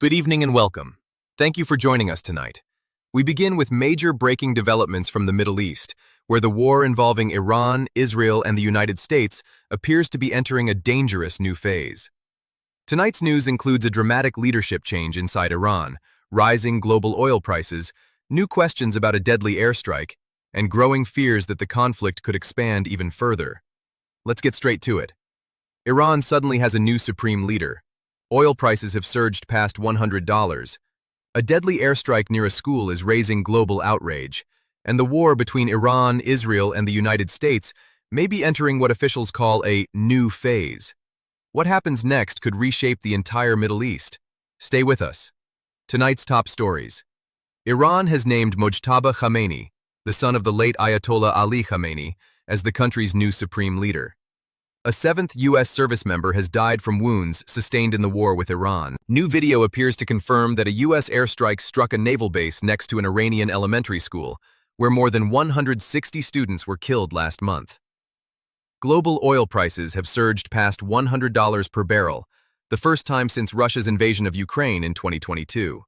Good evening and welcome. Thank you for joining us tonight. We begin with major breaking developments from the Middle East, where the war involving Iran, Israel, and the United States appears to be entering a dangerous new phase. Tonight's news includes a dramatic leadership change inside Iran, rising global oil prices, new questions about a deadly airstrike, and growing fears that the conflict could expand even further. Let's get straight to it. Iran suddenly has a new supreme leader. Oil prices have surged past $100. A deadly airstrike near a school is raising global outrage, and the war between Iran, Israel, and the United States may be entering what officials call a new phase. What happens next could reshape the entire Middle East. Stay with us. Tonight's top stories. Iran has named Mojtaba Khamenei, the son of the late Ayatollah Ali Khamenei, as the country's new supreme leader. A seventh U.S. service member has died from wounds sustained in the war with Iran. New video appears to confirm that a U.S. airstrike struck a naval base next to an Iranian elementary school, where more than 160 students were killed last month. Global oil prices have surged past $100 per barrel, the first time since Russia's invasion of Ukraine in 2022.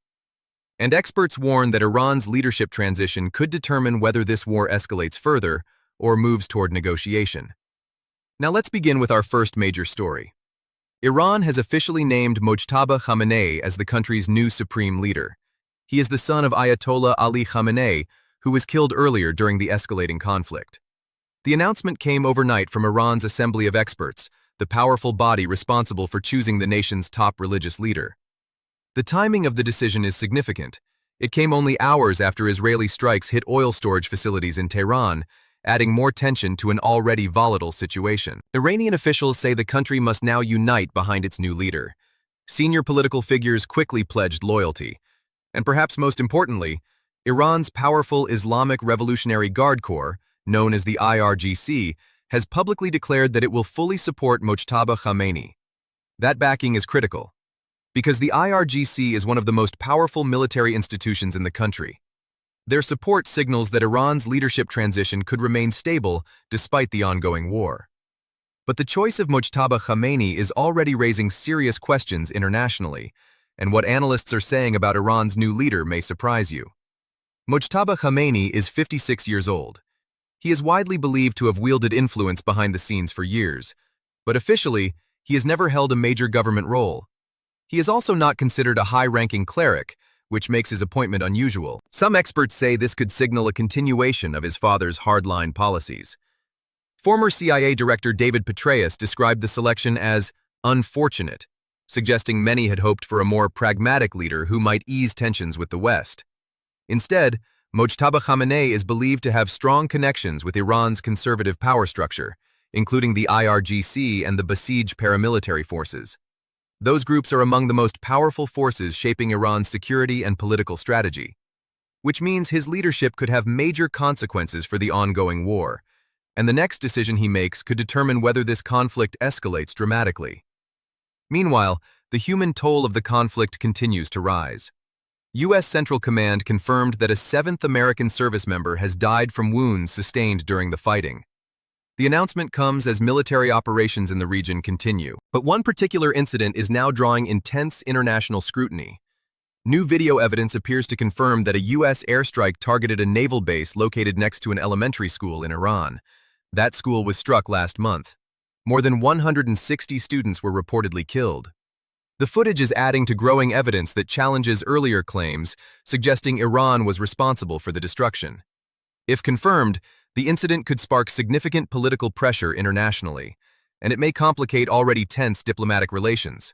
And experts warn that Iran's leadership transition could determine whether this war escalates further or moves toward negotiation. Now let's begin with our first major story. Iran has officially named Mojtaba Khamenei as the country's new supreme leader. He is the son of Ayatollah Ali Khamenei, who was killed earlier during the escalating conflict. The announcement came overnight from Iran's Assembly of Experts, the powerful body responsible for choosing the nation's top religious leader. The timing of the decision is significant. It came only hours after Israeli strikes hit oil storage facilities in Tehran, adding more tension to an already volatile situation. Iranian officials say the country must now unite behind its new leader. Senior political figures quickly pledged loyalty. And perhaps most importantly, Iran's powerful Islamic Revolutionary Guard Corps, known as the IRGC, has publicly declared that it will fully support Mojtaba Khamenei. That backing is critical, because the IRGC is one of the most powerful military institutions in the country. Their support signals that Iran's leadership transition could remain stable despite the ongoing war. But the choice of Mojtaba Khamenei is already raising serious questions internationally, and what analysts are saying about Iran's new leader may surprise you. Mojtaba Khamenei is 56 years old. He is widely believed to have wielded influence behind the scenes for years, but officially, he has never held a major government role. He is also not considered a high-ranking cleric, which makes his appointment unusual. Some experts say this could signal a continuation of his father's hardline policies. Former CIA Director David Petraeus described the selection as unfortunate, suggesting many had hoped for a more pragmatic leader who might ease tensions with the West. Instead, Mojtaba Khamenei is believed to have strong connections with Iran's conservative power structure, including the IRGC and the Basij paramilitary forces. Those groups are among the most powerful forces shaping Iran's security and political strategy, which means his leadership could have major consequences for the ongoing war, and the next decision he makes could determine whether this conflict escalates dramatically. Meanwhile, the human toll of the conflict continues to rise. U.S. Central Command confirmed that a seventh American service member has died from wounds sustained during the fighting. The announcement comes as military operations in the region continue. But one particular incident is now drawing intense international scrutiny. New video evidence appears to confirm that a U.S. airstrike targeted a naval base located next to an elementary school in Iran. That school was struck last month. More than 160 students were reportedly killed. The footage is adding to growing evidence that challenges earlier claims, suggesting Iran was responsible for the destruction. If confirmed, the incident could spark significant political pressure internationally, and it may complicate already tense diplomatic relations.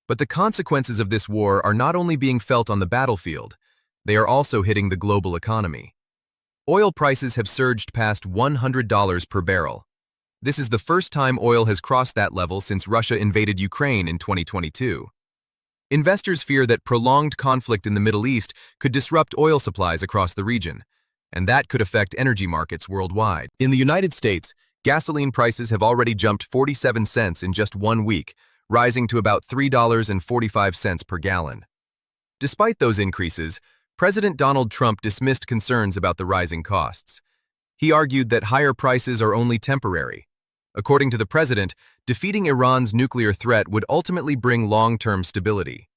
But the consequences of this war are not only being felt on the battlefield, they are also hitting the global economy. Oil prices have surged past $100 per barrel. This is the first time oil has crossed that level since Russia invaded Ukraine in 2022. Investors fear that prolonged conflict in the Middle East could disrupt oil supplies across the region, and that could affect energy markets worldwide. In the United States, gasoline prices have already jumped 47 cents in just 1 week, rising to about $3.45 per gallon. Despite those increases, President Donald Trump dismissed concerns about the rising costs. He argued that higher prices are only temporary. According to the president, defeating Iran's nuclear threat would ultimately bring long-term stability.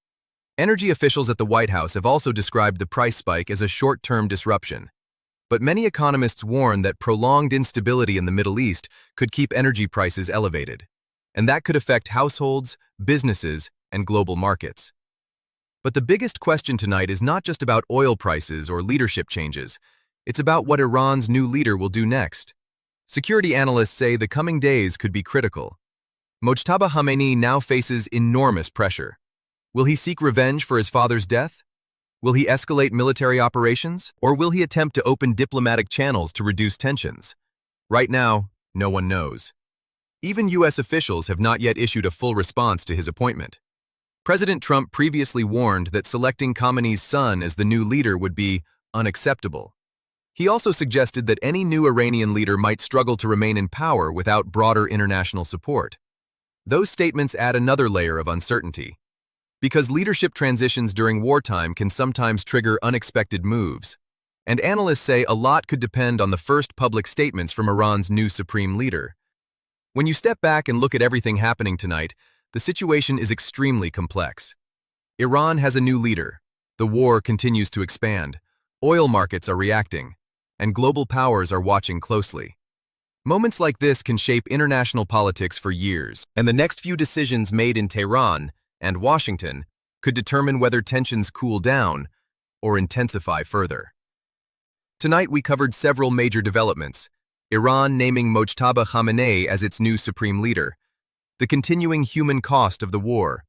Energy officials at the White House have also described the price spike as a short-term disruption. But many economists warn that prolonged instability in the Middle East could keep energy prices elevated, and that could affect households, businesses, and global markets. But the biggest question tonight is not just about oil prices or leadership changes. It's about what Iran's new leader will do next. Security analysts say the coming days could be critical. Mojtaba Khamenei now faces enormous pressure. Will he seek revenge for his father's death? Will he escalate military operations? Or will he attempt to open diplomatic channels to reduce tensions? Right now, no one knows. Even U.S. officials have not yet issued a full response to his appointment. President Trump previously warned that selecting Khamenei's son as the new leader would be unacceptable. He also suggested that any new Iranian leader might struggle to remain in power without broader international support. Those statements add another layer of uncertainty, because leadership transitions during wartime can sometimes trigger unexpected moves, and analysts say a lot could depend on the first public statements from Iran's new supreme leader. When you step back and look at everything happening tonight, the situation is extremely complex. Iran has a new leader, the war continues to expand, oil markets are reacting, and global powers are watching closely. Moments like this can shape international politics for years, and the next few decisions made in Tehran and Washington could determine whether tensions cool down or intensify further. Tonight we covered several major developments: Iran naming Mojtaba Khamenei as its new supreme leader, the continuing human cost of the war,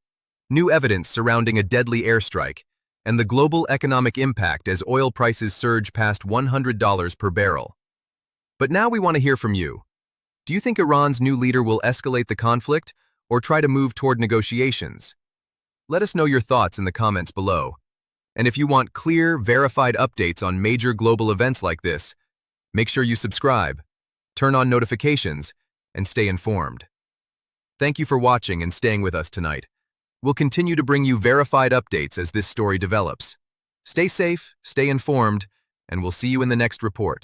new evidence surrounding a deadly airstrike, and the global economic impact as oil prices surge past $100 per barrel. But now we want to hear from you. Do you think Iran's new leader will escalate the conflict or try to move toward negotiations? Let us know your thoughts in the comments below. And if you want clear, verified updates on major global events like this, make sure you subscribe, turn on notifications, and stay informed. Thank you for watching and staying with us tonight. We'll continue to bring you verified updates as this story develops. Stay safe, stay informed, and we'll see you in the next report.